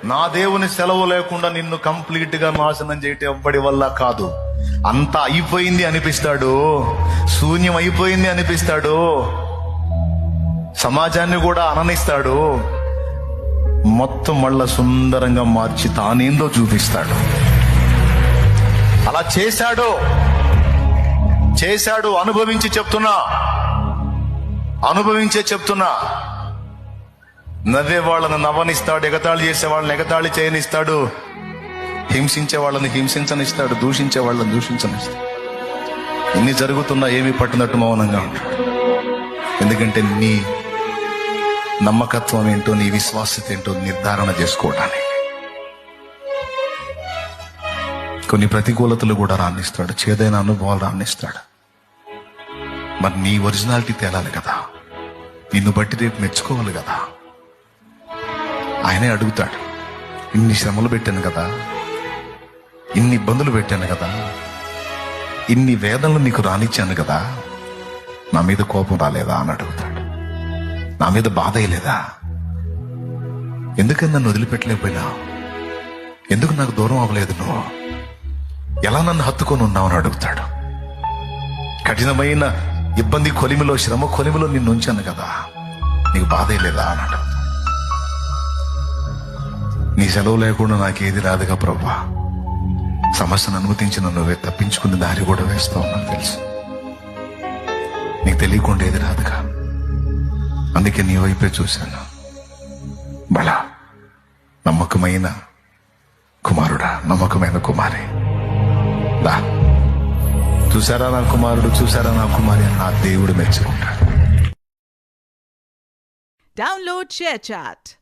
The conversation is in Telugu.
నా దేవుని సెలవు లేకుండా నిన్ను కంప్లీట్ గా నాశనం చేయటం ఎవ్వడి వల్ల కాదు. అంతా అయిపోయింది అనిపిస్తాడు, శూన్యం అయిపోయింది అనిపిస్తాడు, సమాజాన్ని కూడా అననిస్తాడు. మొత్తం మళ్ళా సుందరంగా మార్చి తానేందో చూపిస్తాడు. అలా చేశాడు. అనుభవించే చెప్తున్నా. నవ్వే వాళ్ళని నవ్వనిస్తాడు, ఎగతాళి చేసే వాళ్ళని ఎగతాళి చేయనిస్తాడు, హింసించే వాళ్ళని హింసించనిస్తాడు, దూషించే వాళ్ళని దూషించనిస్తాడు. ఇన్ని జరుగుతున్నా ఏమీ పట్టినట్టు మౌనంగా ఉంటాడు. ఎందుకంటే నీ నమ్మకత్వం ఏంటో, నీ విశ్వాసత ఏంటో నిర్ధారణ చేసుకోవడానికి. కొన్ని ప్రతికూలతలు కూడా రాణిస్తాడు, చేదైన అనుభవాలు రాణిస్తాడు. మరి నీ ఒరిజినాలిటీ తేలాలి కదా, నిన్ను బట్టి రేపు మెచ్చుకోవాలి కదా. ఆయనే అడుగుతాడు, ఇన్ని శ్రమలు పెట్టాను కదా, ఇన్ని ఇబ్బందులు పెట్టాను కదా, ఇన్ని వేదనలు నీకు రానిచ్చాను కదా, నా మీద కోపం రాలేదా అని అడుగుతాడు. నా మీద బాధ అయ్యలేదా? ఎందుకని నన్ను వదిలిపెట్టలేకపోయినా? ఎందుకు నాకు దూరం అవ్వలేదు? నువ్వు ఎలా నన్ను హత్తుకొని ఉన్నావు అని అడుగుతాడు. కఠినమైన ఇబ్బంది కొలిమిలో, శ్రమ కొలిమిలో నిన్ను ఉంచాను కదా, నీకు బాధ అయ్యలేదా అని అడుగుతాడు. నీ సెలవు లేకుండా నాకేది రాదుగా ప్రభువా, సమస్యను అనుమతించిన నువ్వే తప్పించుకుని దారి కూడా వేస్తావు, నాకు తెలుసు. నీకు తెలియకుండా ఏది రాదుగా, అందుకే నీ వైపే చూశాను. బలా నమ్మకమైన కుమారుడా, నమ్మకమైన కుమారి, దా చూసారా నా కుమారుడు, చూసారా నా కుమారి అని నా దేవుడు మెచ్చుకుంటాడు. Download ShareChat.